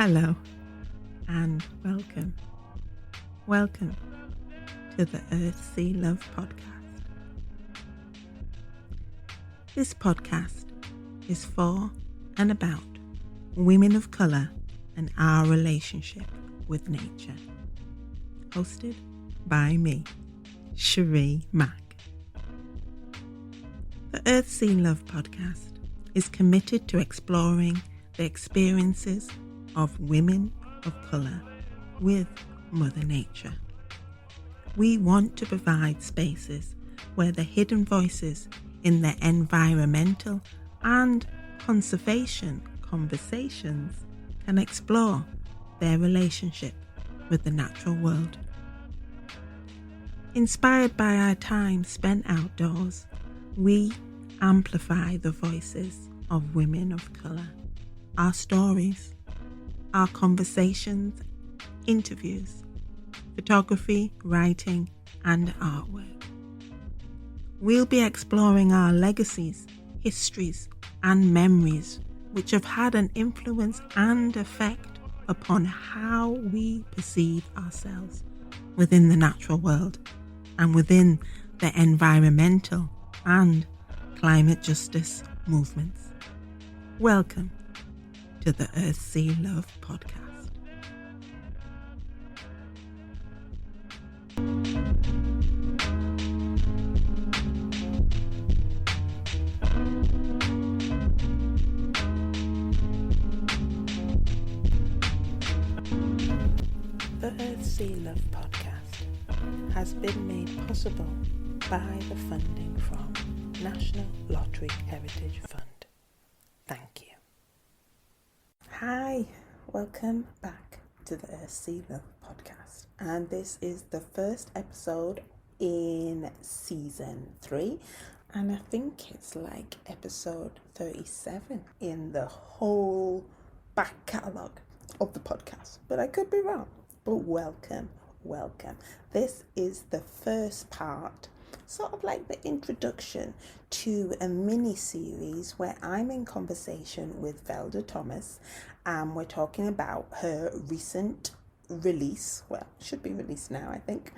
Hello and welcome. Welcome to the Earth, Sea, Love podcast. This podcast is for and about women of colour and our relationship with nature. Hosted by me, Sheree Mack. The Earth, Sea, Love podcast is committed to exploring the experiences of women of colour with Mother Nature. We want to provide spaces where the hidden voices in the environmental and conservation conversations can explore their relationship with the natural world. Inspired by our time spent outdoors, we amplify the voices of women of colour, our stories, our conversations, interviews, photography, writing, and artwork. We'll be exploring our legacies, histories, and memories which have had an influence and effect upon how we perceive ourselves within the natural world and within the environmental and climate justice movements. Welcome to the Earth, Sea, Love podcast. The Earth, Sea, Love podcast has been made possible by the funding from National Lottery Heritage Fund. Thank you. Hi, welcome back to the Earth, Sea, Love podcast. And this is the first episode in season 3. And I think it's like episode 37 in the whole back catalogue of the podcast. But I could be wrong. But welcome. This is the first part, sort of like the introduction to a mini-series where I'm in conversation with Velda Thomas, and we're talking about her recent release, well, should be released now, I think,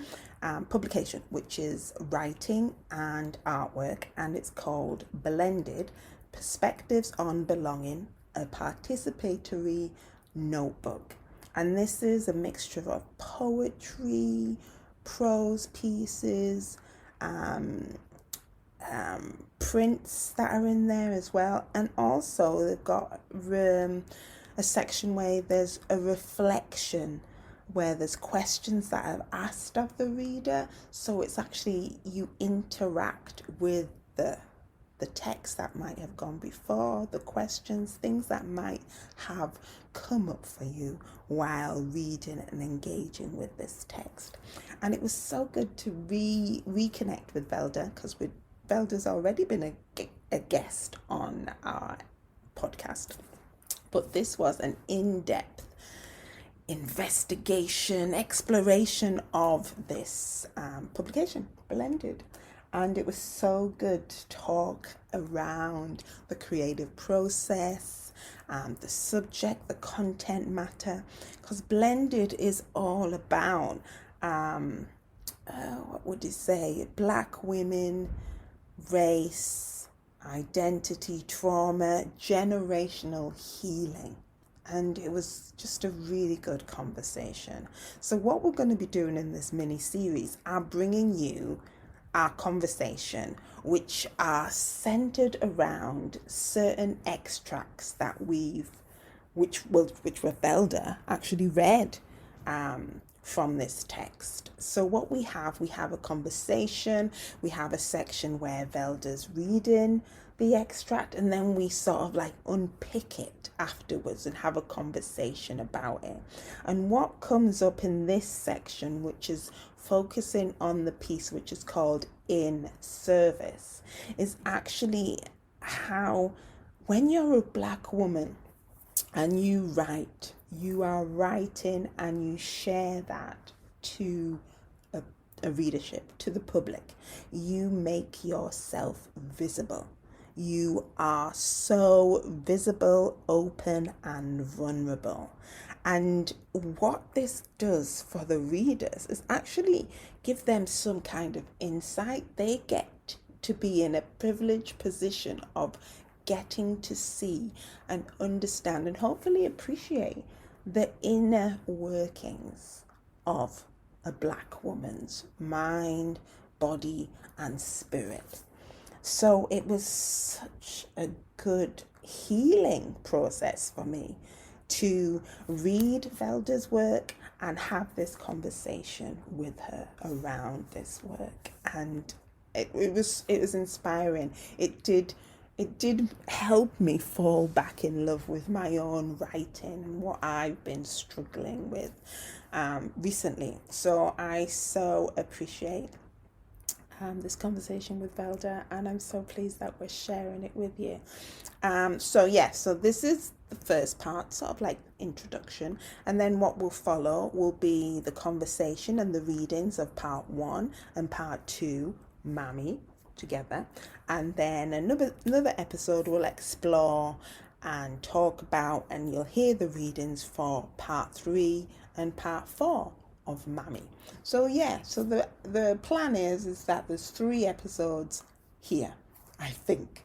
publication, which is writing and artwork, and it's called Blended: Perspectives on Belonging, a Participatory Notebook. And this is a mixture of poetry, prose pieces, prints that are in there as well. And also they've got a section where there's a reflection, where there's questions that are asked of the reader. So it's actually, you interact with the text that might have gone before, the questions, things that might have come up for you while reading and engaging with this text. And it was so good to reconnect with Velda, because Velda's already been a guest on our podcast. But this was an in-depth investigation, exploration of this publication, Blended. And it was so good to talk around the creative process, the subject, the content matter, because Blended is all about, what would you say, Black women, race, identity, trauma, generational healing. And it was just a really good conversation. So what we're going to be doing in this mini-series are bringing you our conversation, which are centered around certain extracts that which Velda actually read from this text. So what we have a conversation, we have a section where Velda's reading the extract, and then we sort of like unpick it afterwards and have a conversation about it. And what comes up in this section, which is focusing on the piece which is called In Service, is actually how, when you're a Black woman and you write, you are writing and you share that to a readership, to the public. You make yourself visible. You are so visible, open, and vulnerable. And what this does for the readers is actually give them some kind of insight. They get to be in a privileged position of getting to see and understand and hopefully appreciate the inner workings of a Black woman's mind, body, and spirit. So it was such a good healing process for me to read Velda's work and have this conversation with her around this work. And it was inspiring. It did help me fall back in love with my own writing and what I've been struggling with recently. So I so appreciate this conversation with Velda, and I'm so pleased that we're sharing it with you. So this is the first part, sort of like introduction, and then what will follow will be the conversation and the readings of part 1 and part 2, Mammy, together, and then another episode will explore and talk about, and you'll hear the readings for part 3 and part 4 of Mammy. So the plan is that there's 3 episodes here, I think.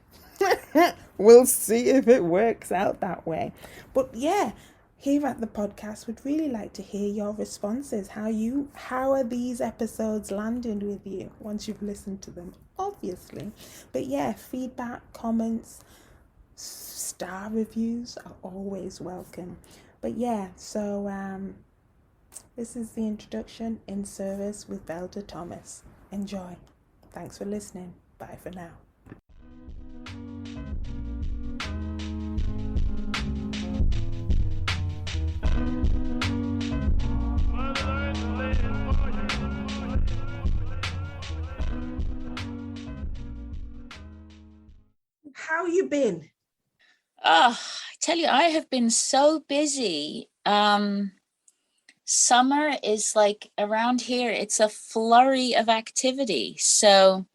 We'll see if it works out that way. But yeah, here at the podcast, we'd really like to hear your responses. How are these episodes landing with you once you've listened to them, obviously. But yeah, feedback, comments, star reviews are always welcome. But yeah, so this is the introduction in service with Velda Thomas. Enjoy. Thanks for listening. Bye for now. How you been? I tell you, I have been so busy. Summer is like around here, it's a flurry of activity. So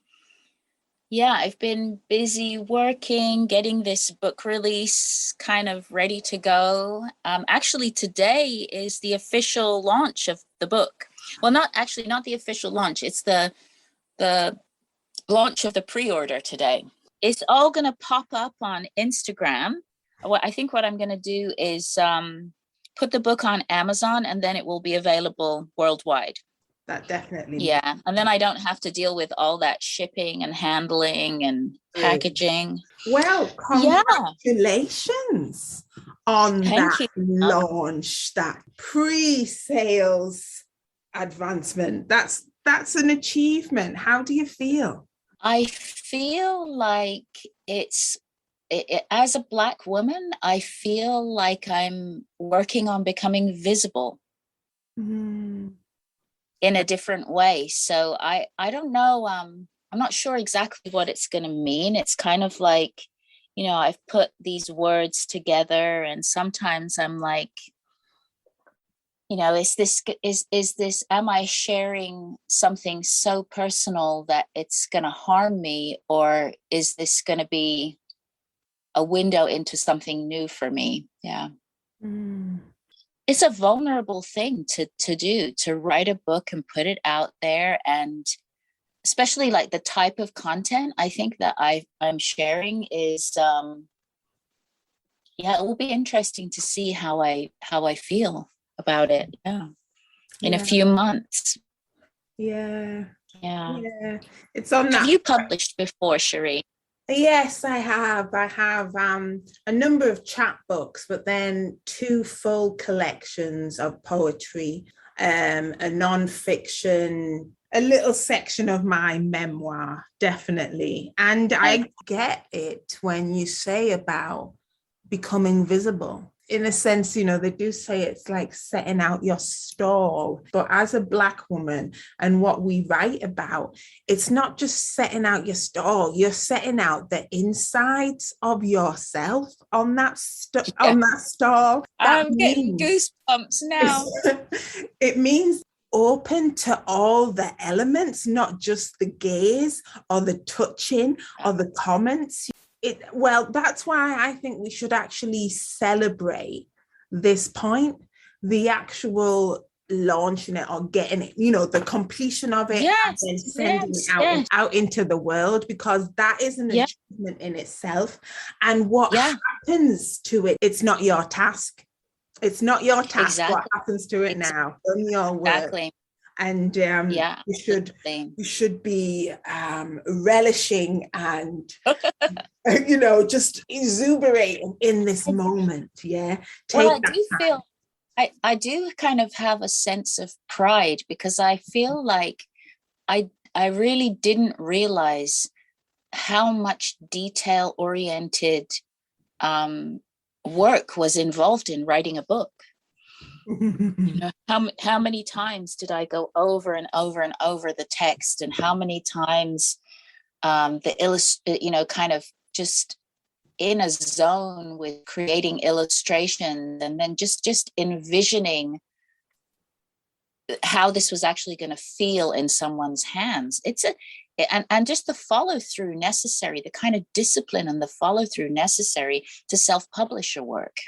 yeah, I've been busy working, getting this book release kind of ready to go. Actually, today is the official launch of the book. Well, not the official launch. It's the launch of the pre-order today. It's all going to pop up on Instagram. I think what I'm going to do is put the book on Amazon, and then it will be available worldwide. That definitely. Yeah. And then I don't have to deal with all that shipping and handling and packaging. Well, congratulations on that launch, that pre-sales advancement. That's an achievement. How do you feel? I feel like as a Black woman, I feel like I'm working on becoming visible in a different way. So I don't know. I'm not sure exactly what it's going to mean. It's kind of like, I've put these words together, and sometimes I'm like, is this, am I sharing something so personal that it's going to harm me, or is this going to be a window into something new for me? Yeah. It's a vulnerable thing to do, to write a book and put it out there, and especially like the type of content I think that I'm sharing is it will be interesting to see how I feel about it in a few months. Yeah. It's on that. Have you published before, Sheree? Yes, I have a number of chapbooks, but then 2 full collections of poetry, a non-fiction, a little section of my memoir, definitely. And I get it when you say about becoming visible. In a sense, they do say it's like setting out your stall. But as a Black woman, and what we write about, it's not just setting out your stall. You're setting out the insides of yourself on that stall. I'm getting goosebumps now. It means open to all the elements, not just the gaze or the touching or the comments. That's why I think we should actually celebrate this point, the actual launching it or getting it, you know, the completion of it, and then sending it out into the world, because that is an achievement in itself. And what happens to it, it's not your task. It's not your task. What happens to it now? Done your work. And you should be relishing and you know, just exuberating in this moment. I do kind of have a sense of pride, because I feel like I really didn't realize how much detail oriented work was involved in writing a book. You know, how many times did I go over and over and over the text, and how many times kind of just in a zone with creating illustrations, and then just envisioning how this was actually going to feel in someone's hands. And just the follow through necessary, the kind of discipline and the follow through necessary to self-publish a work.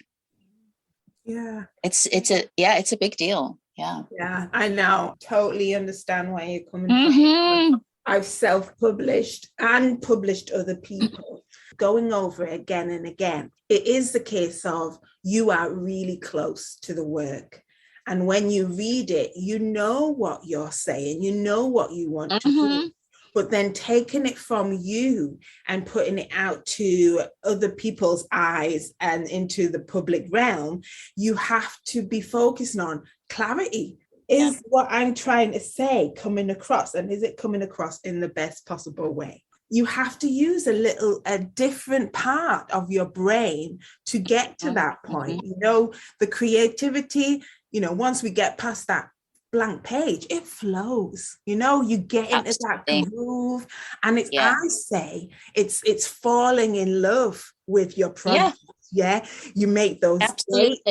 It's a big deal. I know, totally understand where you're coming from. I've self-published and published other people. Going over it again and again, it is the case of you are really close to the work, and when you read it, you know what you're saying, you know what you want to do. But then taking it from you and putting it out to other people's eyes and into the public realm, you have to be focusing on clarity. Is what I'm trying to say coming across, and is it coming across in the best possible way? You have to use a different part of your brain to get to that point. You know, the creativity, you know, once we get past that blank page, it flows. You know, you get into that groove, and it's I say it's falling in love with your project. You make those dates,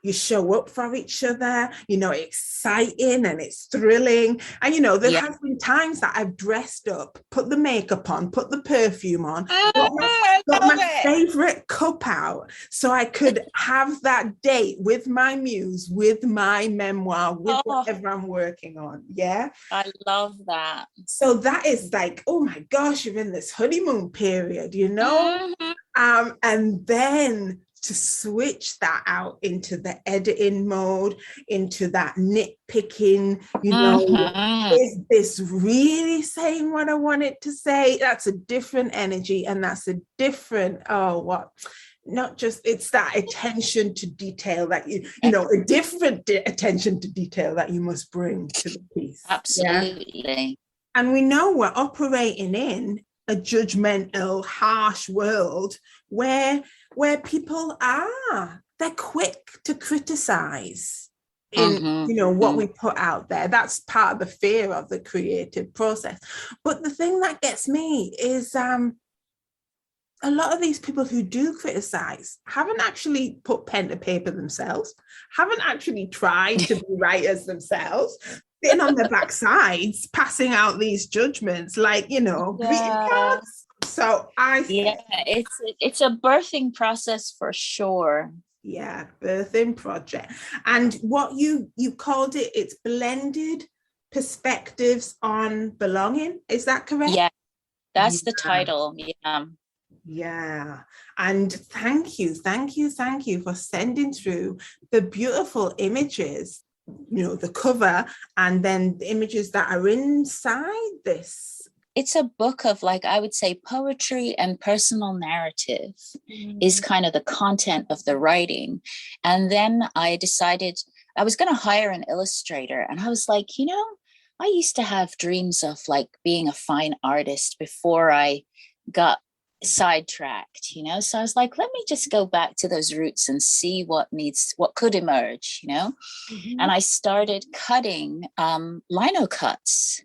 you show up for each other, you know, exciting and it's thrilling. And you know, there has been times that I've dressed up, put the makeup on, put the perfume on, got my favorite cup out, so I could have that date with my muse, with my memoir, with whatever I'm working on. I love that. So that is like, oh my gosh, you're in this honeymoon period, you know. And then to switch that out into the editing mode, into that nitpicking, you know, is this really saying what I want it to say? That's a different energy, and that's a different, not just, it's that attention to detail that you know, a different attention to detail that you must bring to the piece. Absolutely. And we know we're operating in a judgmental, harsh world where people they're quick to criticize in you know what we put out there. That's part of the fear of the creative process. But the thing that gets me is a lot of these people who do criticize haven't actually put pen to paper themselves, haven't actually tried to be writers themselves, sitting on their backsides passing out these judgments like, you know, greeting cards. So I think it's a birthing process for sure. Birthing project. And what you called it, it's blended perspectives on belonging. Is that correct? Yeah, that's the title. And thank you for sending through the beautiful images, you know, the cover, and then the images that are inside this. It's a book of, like, I would say poetry and personal narrative is kind of the content of the writing. And then I decided I was going to hire an illustrator, and I was like, you know, I used to have dreams of like being a fine artist before I got sidetracked, you know. So I was like, let me just go back to those roots and see what could emerge, you know. And I started cutting lino cuts.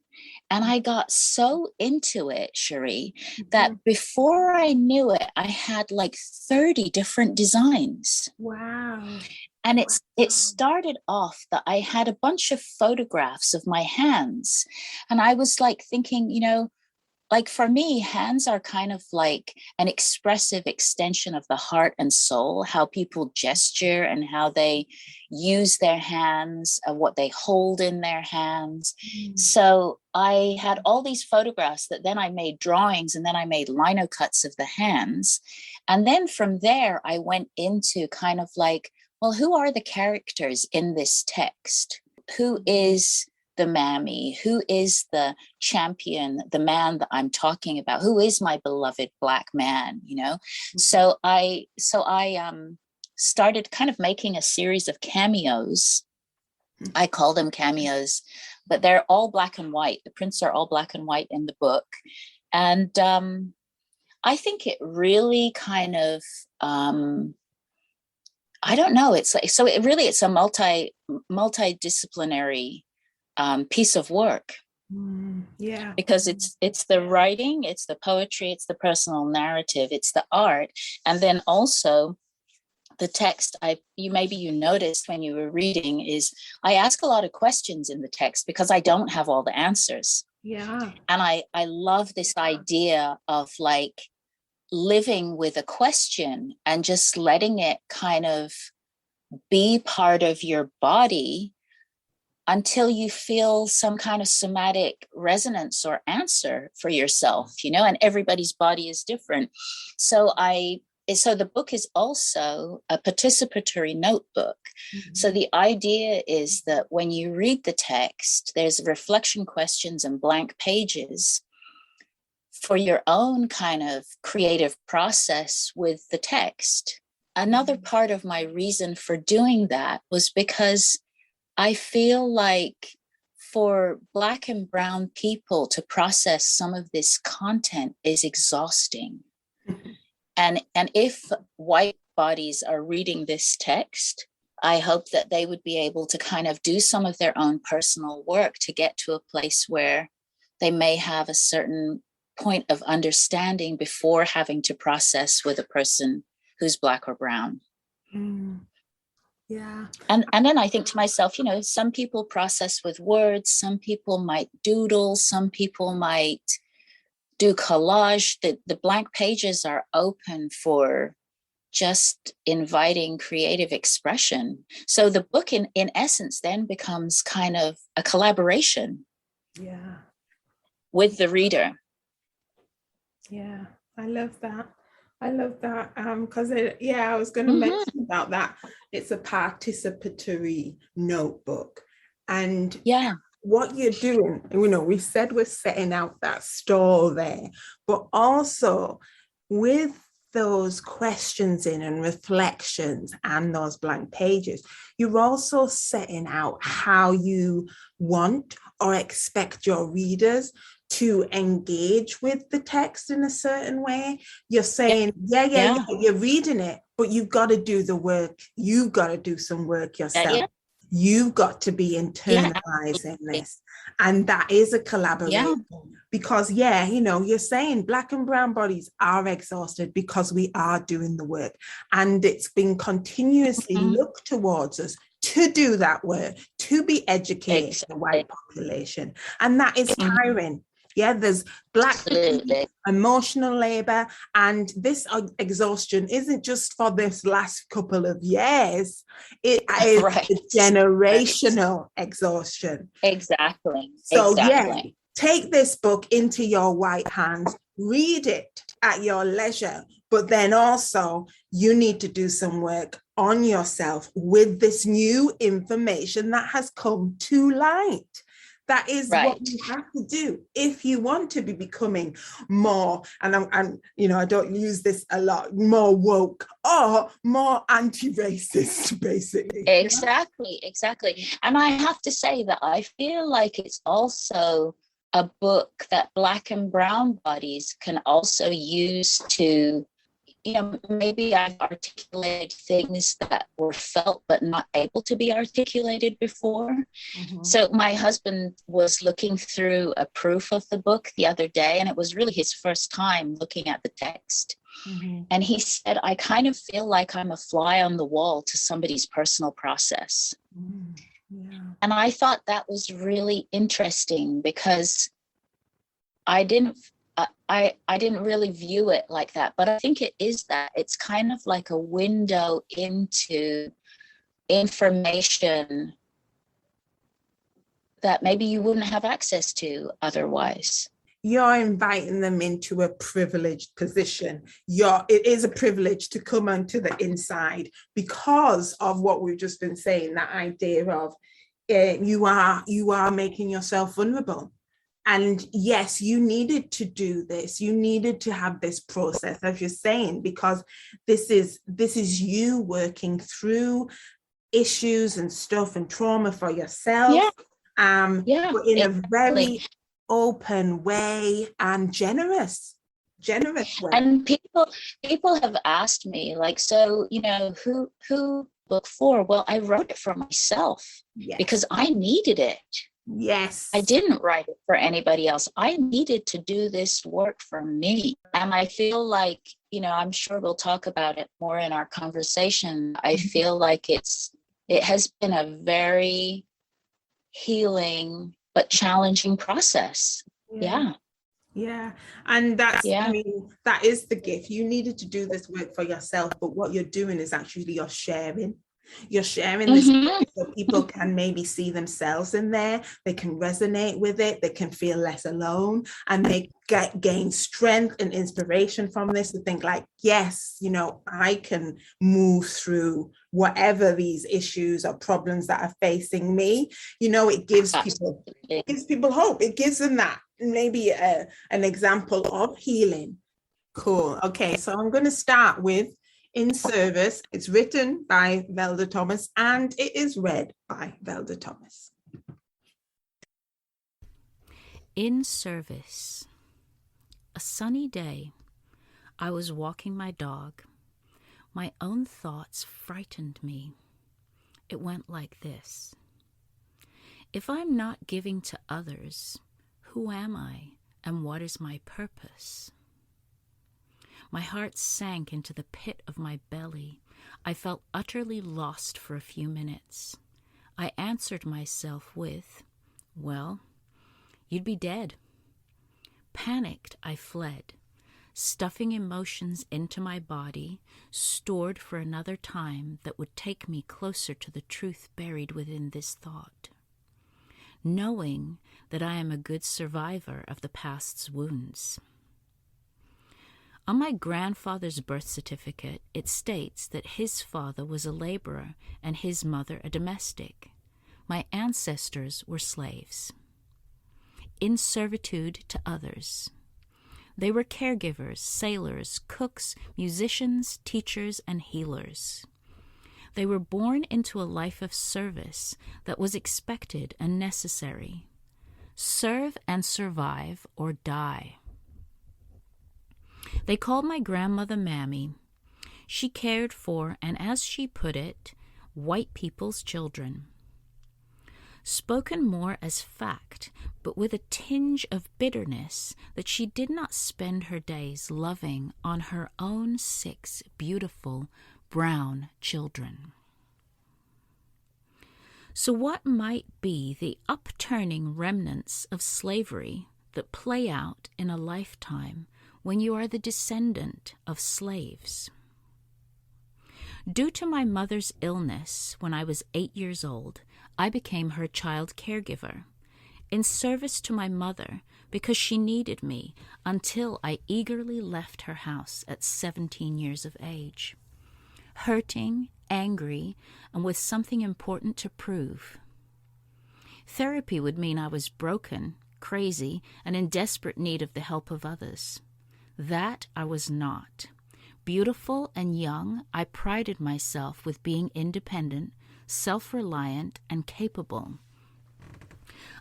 And I got so into it, Sheree, that before I knew it, I had like 30 different designs. Wow. And it started off that I had a bunch of photographs of my hands. And I was like thinking, you know, like for me, hands are kind of like an expressive extension of the heart and soul, how people gesture and how they use their hands, what they hold in their hands. So I had all these photographs that then I made drawings, and then I made lino cuts of the hands. And then from there, I went into kind of like, well, who are the characters in this text? Who is the mammy? Who is the champion, the man that I'm talking about? Who is my beloved Black man, you know? So I started kind of making a series of cameos. I call them cameos, but they're all black and white. The prints are all black and white in the book. And I think it really kind of, I don't know, it's like, so it really, it's a multidisciplinary piece of work. Yeah. Because it's the writing, it's the poetry, it's the personal narrative, it's the art, and then also the text. Maybe you noticed when you were reading is I ask a lot of questions in the text because I don't have all the answers. Yeah. And I love this idea of like living with a question and just letting it kind of be part of your body until you feel some kind of somatic resonance or answer for yourself, you know, and everybody's body is different. So the book is also a participatory notebook. So the idea is that when you read the text, there's reflection questions and blank pages for your own kind of creative process with the text. Another part of my reason for doing that was because I feel like for Black and Brown people to process some of this content is exhausting. And if white bodies are reading this text, I hope that they would be able to kind of do some of their own personal work to get to a place where they may have a certain point of understanding before having to process with a person who's Black or Brown. Yeah. And then I think to myself, you know, some people process with words, some people might doodle, some people might do collage. The blank pages are open for just inviting creative expression. So the book in essence then becomes kind of a collaboration with the reader. Yeah, I love that. Because I was going to mention about that. It's a participatory notebook. And what you're doing, you know, we said we're setting out that stall there, but also with those questions in and reflections and those blank pages, you're also setting out how you want or expect your readers to engage with the text in a certain way. You're saying, you're reading it, but you've got to do the work. You've got to do some work yourself. You've got to be internalizing this. And that is a collaboration. Because, you know, you're saying Black and Brown bodies are exhausted because we are doing the work. And it's been continuously looked towards us to do that work, to be educated the white population. And that is tiring. Yeah, there's Black emotional labor, and this exhaustion isn't just for this last couple of years. It is generational exhaustion. Exactly. So take this book into your white hands, read it at your leisure, but then also you need to do some work on yourself with this new information that has come to light. That is what you have to do if you want to be becoming more, and you know, I don't use this a lot, more woke or more anti-racist, basically. Exactly. And I have to say that I feel like it's also a book that Black and Brown bodies can also use to, you know, maybe I've articulated things that were felt but not able to be articulated before. So my husband was looking through a proof of the book the other day, and it was really his first time looking at the text. And he said, I kind of feel like I'm a fly on the wall to somebody's personal process. And I thought that was really interesting because I I didn't really view it like that, but I think it is that. It's kind of like a window into information that maybe you wouldn't have access to otherwise. You're inviting them into a privileged position. It is a privilege to come onto the inside because of what we've just been saying, that idea of you are making yourself vulnerable. And yes, you needed to do this. You needed to have this process, as you're saying, because this is you working through issues and stuff and trauma for yourself. But in a very open way and generous way. And people have asked me, like, so, you know, who book for? Well, I wrote it for myself because I needed it. Yes. I didn't write it for anybody else. I needed to do this work for me. And I feel like, you know, I'm sure we'll talk about it more in our conversation. I feel like it has been a very healing but challenging process. Yeah. And that's, I mean, that is the gift. You needed to do this work for yourself, but what you're doing is actually you're sharing this so people can maybe see themselves in there. They can resonate with it. They can feel less alone, and they gain strength and inspiration from this to think like, yes, you know, I can move through whatever these issues or problems that are facing me. You know, it gives people hope. It gives them that maybe an example of healing. Cool. Okay, so I'm going to start with In Service. It's written by Velda Thomas and it is read by Velda Thomas. In Service. A sunny day, I was walking my dog. My own thoughts frightened me. It went like this. If I'm not giving to others, who am I and what is my purpose? My heart sank into the pit of my belly. I felt utterly lost for a few minutes. I answered myself with, well, you'd be dead. Panicked, I fled, stuffing emotions into my body, stored for another time that would take me closer to the truth buried within this thought. Knowing that I am a good survivor of the past's wounds. On my grandfather's birth certificate, it states that his father was a laborer and his mother a domestic. My ancestors were slaves. In servitude to others. They were caregivers, sailors, cooks, musicians, teachers, and healers. They were born into a life of service that was expected and necessary. Serve and survive or die. They called my grandmother Mammy. She cared for, and as she put it, white people's children. Spoken more as fact, but with a tinge of bitterness that she did not spend her days loving on her own 6 beautiful brown children. So what might be the upturning remnants of slavery that play out in a lifetime when you are the descendant of slaves? Due to my mother's illness when I was 8 years old, I became her child caregiver, in service to my mother because she needed me until I eagerly left her house at 17 years of age. Hurting, angry, and with something important to prove. Therapy would mean I was broken, crazy, and in desperate need of the help of others. That I was not. Beautiful and young, I prided myself with being independent, self-reliant, and capable.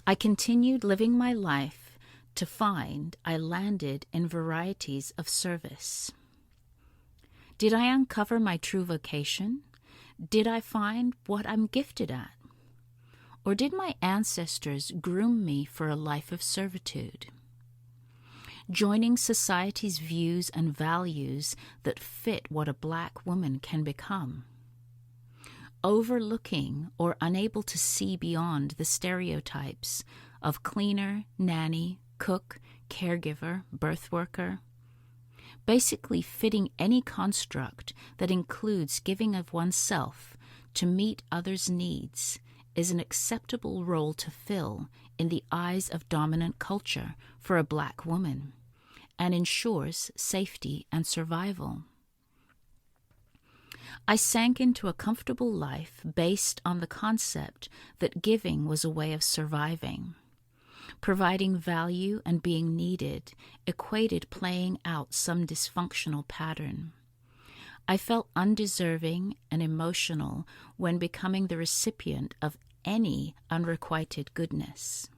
I continued living my life to find I landed in varieties of service. Did I uncover my true vocation? Did I find what I'm gifted at? Or did my ancestors groom me for a life of servitude? Joining society's views and values that fit what a Black woman can become. Overlooking or unable to see beyond the stereotypes of cleaner, nanny, cook, caregiver, birth worker. Basically fitting any construct that includes giving of oneself to meet others' needs is an acceptable role to fill in the eyes of dominant culture for a Black woman, and ensures safety and survival. I sank into a comfortable life based on the concept that giving was a way of surviving. Providing value and being needed equated playing out some dysfunctional pattern. I felt undeserving and emotional when becoming the recipient of any unrequited goodness.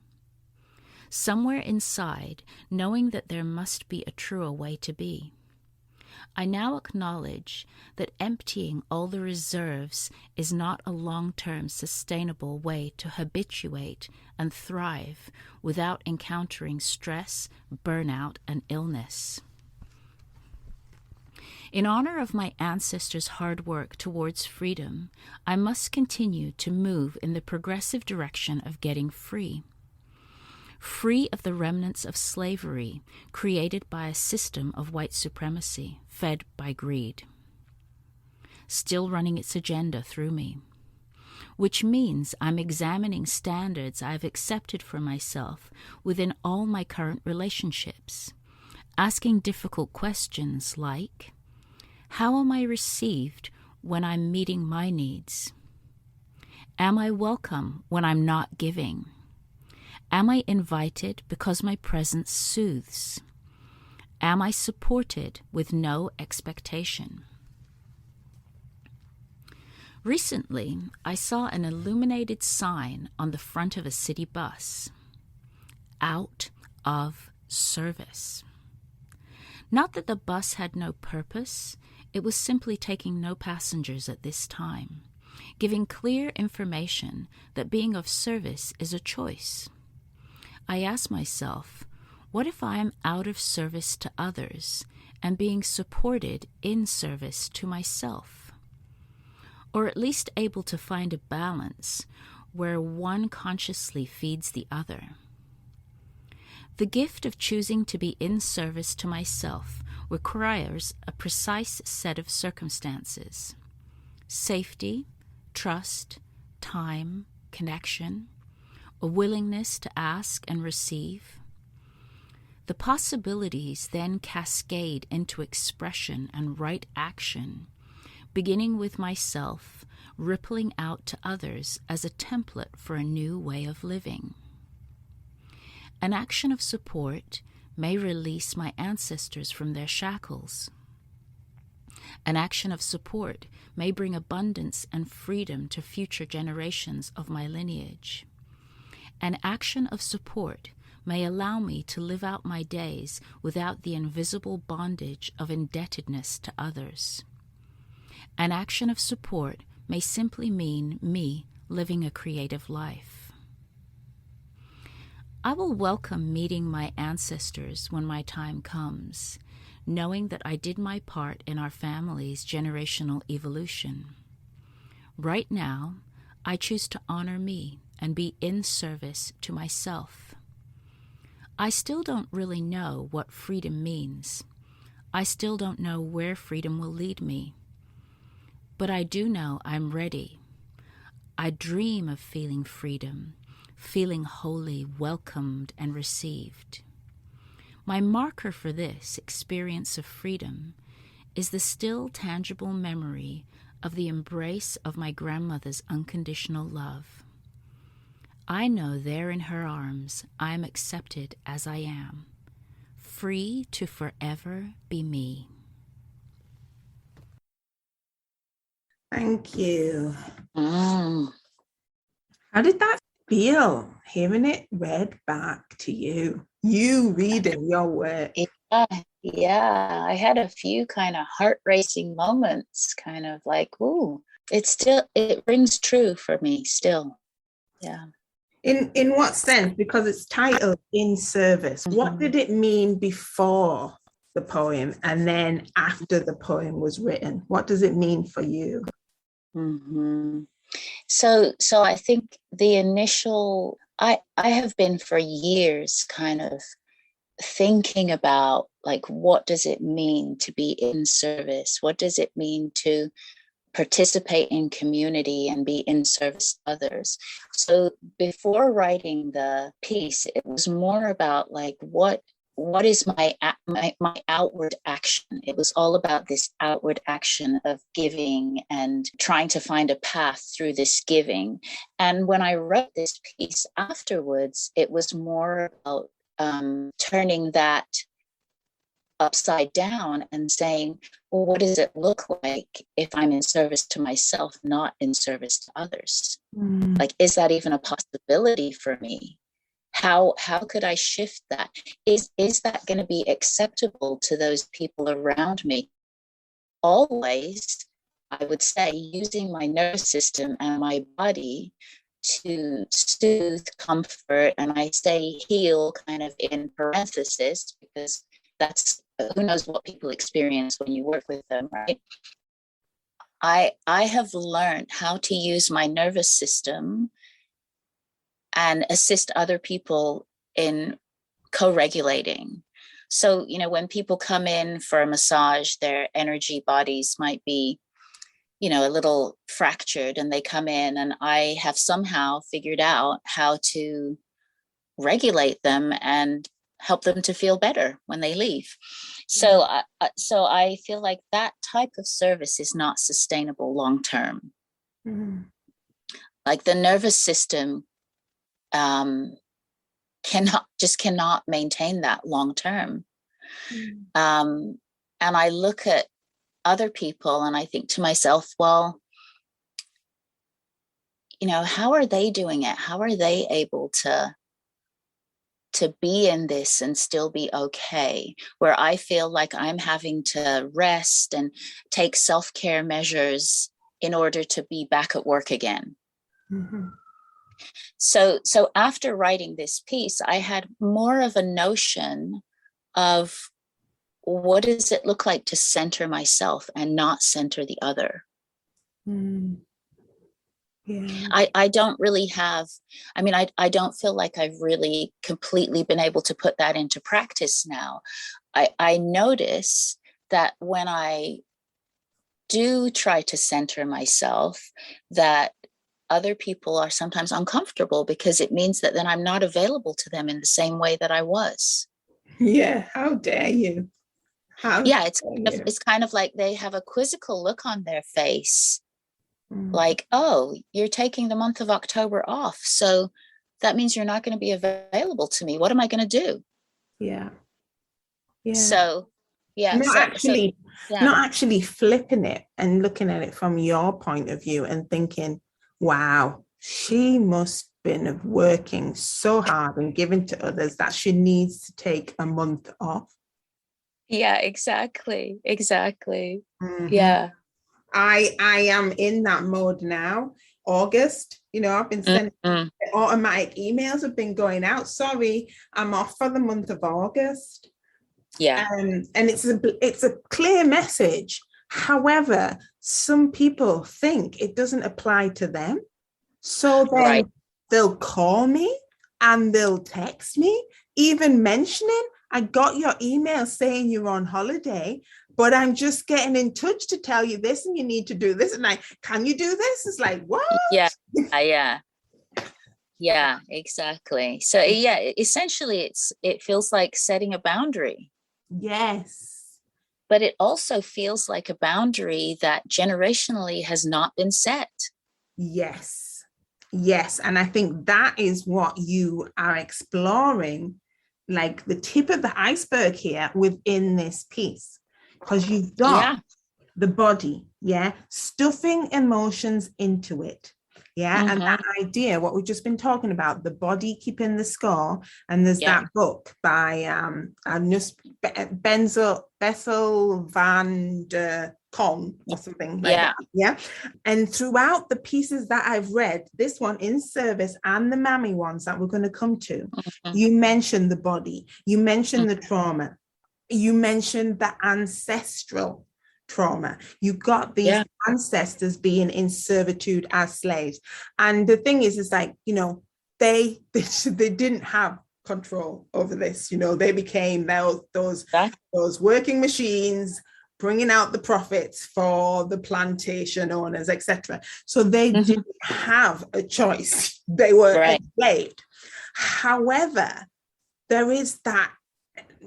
Somewhere inside, knowing that there must be a truer way to be. I now acknowledge that emptying all the reserves is not a long-term sustainable way to habituate and thrive without encountering stress, burnout, and illness. In honor of my ancestors' hard work towards freedom, I must continue to move in the progressive direction of getting free. Free of the remnants of slavery created by a system of white supremacy fed by greed, still running its agenda through me, which means I'm examining standards I've accepted for myself within all my current relationships, asking difficult questions like, how am I received when I'm meeting my needs? Am I welcome when I'm not giving? Am I invited because my presence soothes? Am I supported with no expectation? Recently, I saw an illuminated sign on the front of a city bus. Out of service. Not that the bus had no purpose, it was simply taking no passengers at this time, giving clear information that being of service is a choice. I ask myself, what if I am out of service to others and being supported in service to myself? Or at least able to find a balance where one consciously feeds the other. The gift of choosing to be in service to myself requires a precise set of circumstances: safety, trust, time, connection, a willingness to ask and receive. The possibilities then cascade into expression and right action, beginning with myself, rippling out to others as a template for a new way of living. An action of support may release my ancestors from their shackles. An action of support may bring abundance and freedom to future generations of my lineage. An action of support may allow me to live out my days without the invisible bondage of indebtedness to others. An action of support may simply mean me living a creative life. I will welcome meeting my ancestors when my time comes, knowing that I did my part in our family's generational evolution. Right now, I choose to honor me and be in service to myself. I still don't really know what freedom means. I still don't know where freedom will lead me. But I do know I'm ready. I dream of feeling freedom, feeling wholly welcomed and received. My marker for this experience of freedom is the still tangible memory of the embrace of my grandmother's unconditional love. I know there in her arms I am accepted as I am, free to forever be me. Thank you. Mm. How did that feel, hearing it read back to you? You reading your work. Yeah. I had a few kind of heart-racing moments, kind of like, ooh, it rings true for me still. Yeah. In what sense? Because it's titled In Service. Mm-hmm. What did it mean before the poem and then after the poem was written? What does it mean for you? Mm-hmm. So I think the initial, I have been for years kind of thinking about, like, what does it mean to be in service? What does it mean to participate in community and be in service to others? So before writing the piece, it was more about, like, what is my outward action? It was all about this outward action of giving and trying to find a path through this giving. And when I wrote this piece afterwards, it was more about turning that upside down and saying, well, what does it look like if I'm in service to myself, not in service to others? Like, is that even a possibility for me? How could I shift that? Is that going to be acceptable to those people around me? Always, I would say, using my nervous system and my body to soothe, comfort, and I say heal kind of in parenthesis, because that's, who knows what people experience when you work with them, right? I have learned how to use my nervous system and assist other people in co-regulating. So, when people come in for a massage, their energy bodies might be, a little fractured, and they come in, and I have somehow figured out how to regulate them and help them to feel better when they leave. So I feel like that type of service is not sustainable long term. Like, the nervous system cannot maintain that long term. And I look at other people and I think to myself, well, how are they doing it? How are they able to be in this and still be okay, where I feel like I'm having to rest and take self-care measures in order to be back at work again. So after writing this piece, I had more of a notion of, what does it look like to center myself and not center the other? I don't really have, I don't feel like I've really completely been able to put that into practice now. I notice that when I do try to center myself, that other people are sometimes uncomfortable, because it means that then I'm not available to them in the same way that I was. Yeah, how dare you? It's kind of like they have a quizzical look on their face. Like, oh, you're taking the month of October off, so that means you're not going to be available to me. What am I going to do? Yeah. So, not actually flipping it and looking at it from your point of view and thinking, wow, she must have been working so hard and giving to others that she needs to take a month off. Yeah, exactly. Yeah. I am in that mode now. August, I've been sending automatic emails have been going out. Sorry, I'm off for the month of August. Yeah. And it's a clear message. However, some people think it doesn't apply to them. So then they'll call me and they'll text me, even mentioning, I got your email saying you're on holiday, but I'm just getting in touch to tell you this, and you need to do this. And can you do this? It's like, what? Yeah, exactly. So essentially it feels like setting a boundary. Yes. But it also feels like a boundary that generationally has not been set. Yes. And I think that is what you are exploring, like the tip of the iceberg here within this piece, because you've got the body, stuffing emotions into it. And that idea, what we've just been talking about, the body keeping the score. And there's that book by Bessel van der Kolk or something like that. And throughout the pieces that I've read, this one In Service and the Mammy ones that we're going to come to, you mentioned the body, you mentioned the trauma, you mentioned the ancestral trauma. You got these ancestors being in servitude as slaves. And the thing is like, they didn't have control over this. You know, they became those Exactly. working machines bringing out the profits for the plantation owners, etc. So they didn't have a choice. They were Right. enslaved. However, there is that,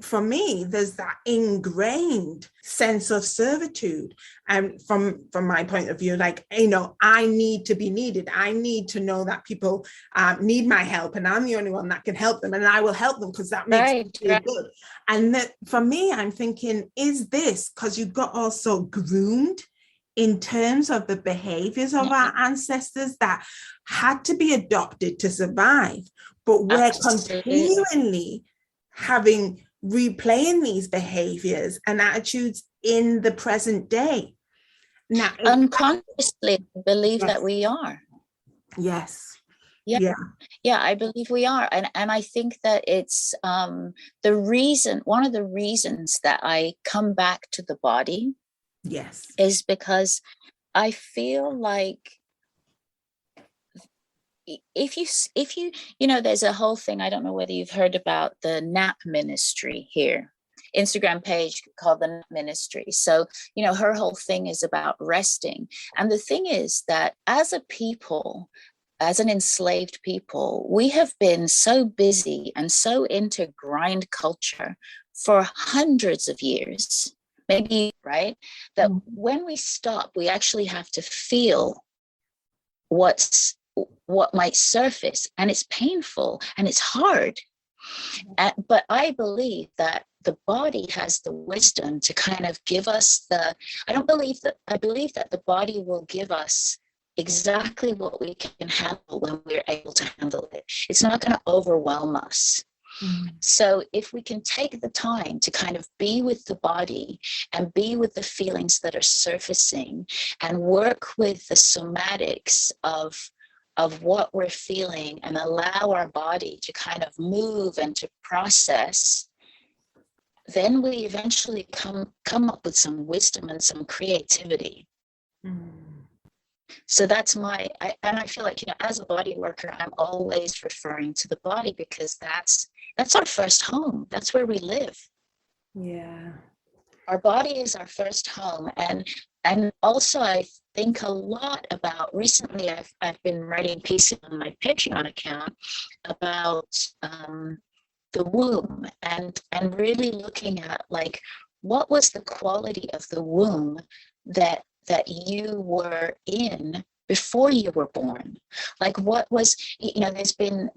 for me, there's that ingrained sense of servitude. And from my point of view, like, you know, I need to be needed. I need to know that people need my help, and I'm the only one that can help them, and I will help them because that makes me feel good. And that, for me, I'm thinking, is this because you got also groomed in terms of the behaviors of our ancestors that had to be adopted to survive, but we're continually having replaying these behaviors and attitudes in the present day. Now, unconsciously believe yes. that we are. Yes. Yeah, I believe we are. And I think that it's one of the reasons that I come back to the body, yes, is because I feel like if you you know, there's a whole thing, I don't know whether you've heard about the nap ministry here, Instagram page called the Nap Ministry. So, you know, her whole thing is about resting. And the thing is that as a people, as an enslaved people, we have been so busy and so into grind culture for hundreds of years, maybe, right? That when we stop, we actually have to feel what might surface, and it's painful and it's hard. But I believe that the body has the wisdom to kind of give us I believe that the body will give us exactly what we can handle when we're able to handle it. It's not going to overwhelm us. So if we can take the time to kind of be with the body and be with the feelings that are surfacing and work with the somatics of what we're feeling and allow our body to kind of move and to process, then we eventually come up with some wisdom and some creativity. So that's and I feel like, you know, as a body worker, I'm always referring to the body because that's our first home. That's where we live. Yeah. Our body is our first home. And also I think a lot about, recently I've been writing pieces on my Patreon account about the womb and really looking at, like, what was the quality of the womb that you were in before you were born? Like, what was, you know, there's been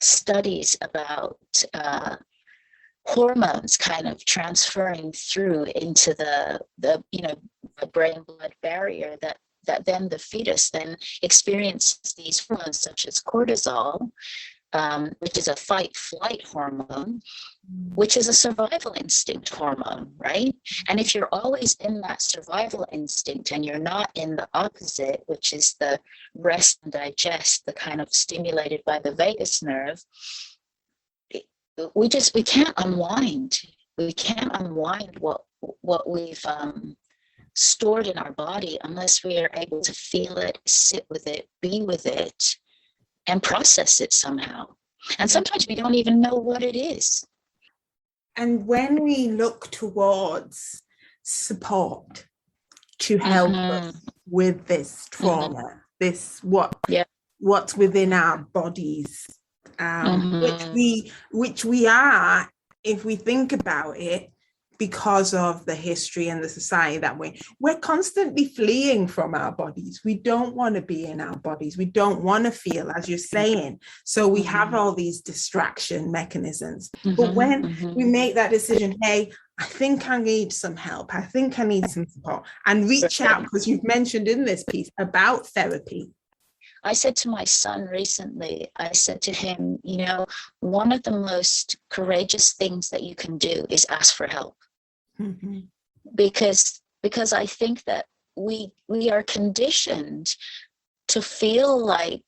studies about hormones kind of transferring through into the you know, the brain blood barrier, that then the fetus then experiences these hormones such as cortisol, which is a fight-flight hormone, which is a survival instinct hormone, right? And if you're always in that survival instinct and you're not in the opposite, which is the rest and digest, the kind of stimulated by the vagus nerve, we can't unwind. We can't unwind what we've stored in our body unless we are able to feel it, sit with it, be with it, and process it somehow. And sometimes we don't even know what it is. And when we look towards support to help us with this trauma, what's within our bodies, which we are, if we think about it, because of the history and the society that we're constantly fleeing from our bodies. We don't want to be in our bodies. We don't want to feel, as you're saying. So we have all these distraction mechanisms. But when we make that decision, hey, I think I need some help, I think I need some support, and reach out, because you've mentioned in this piece about therapy. I said to my son recently, I said to him, you know, one of the most courageous things that you can do is ask for help. Because I think that we are conditioned to feel like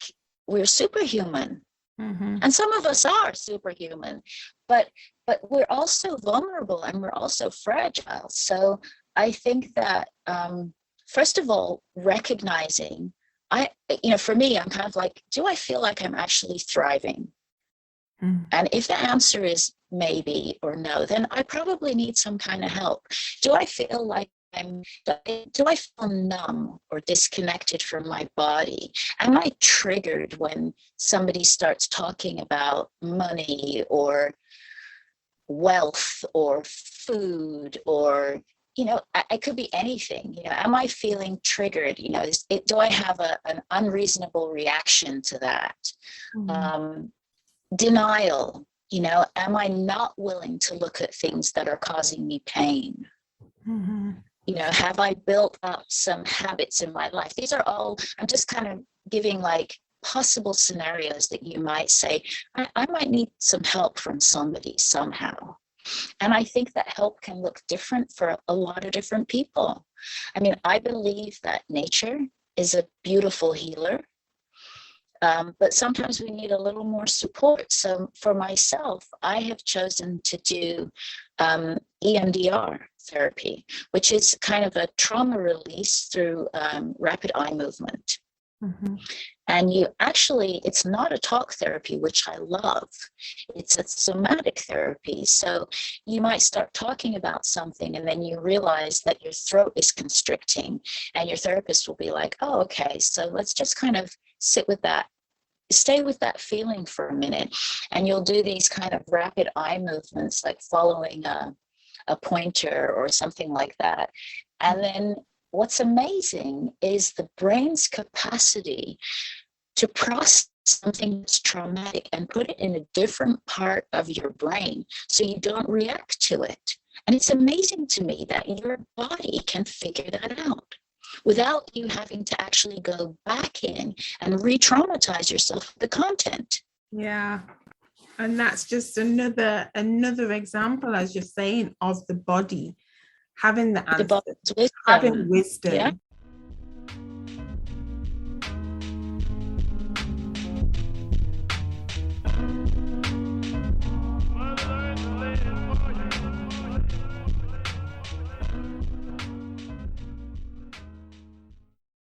we're superhuman. And some of us are superhuman, but we're also vulnerable and we're also fragile. So I think that, first of all, recognizing, for me, I'm kind of like, do I feel like I'm actually thriving? And if the answer is maybe or no, then I probably need some kind of help. Do I feel like do I feel numb or disconnected from my body? Am I triggered when somebody starts talking about money or wealth or food, or I could be anything. Am I feeling triggered? Do I have an unreasonable reaction to that? Denial. Am I not willing to look at things that are causing me pain? Have I built up some habits in my life? These are all, I'm just kind of giving like possible scenarios that you might say, I might need some help from somebody somehow. And I think that help can look different for a lot of different people. I mean, I believe that nature is a beautiful healer, but sometimes we need a little more support. So for myself, I have chosen to do EMDR therapy, which is kind of a trauma release through rapid eye movement. And it's not a talk therapy, which I love. It's a somatic therapy. So you might start talking about something and then you realize that your throat is constricting, and your therapist will be like, oh, okay, so let's just kind of sit with that. Stay with that feeling for a minute. And you'll do these kind of rapid eye movements, like following a pointer or something like that. And then what's amazing is the brain's capacity to process something that's traumatic and put it in a different part of your brain so you don't react to it. And it's amazing to me that your body can figure that out without you having to actually go back in and re-traumatize yourself with the content. Yeah. And that's just another example, as you're saying, of the body having the answer, having wisdom,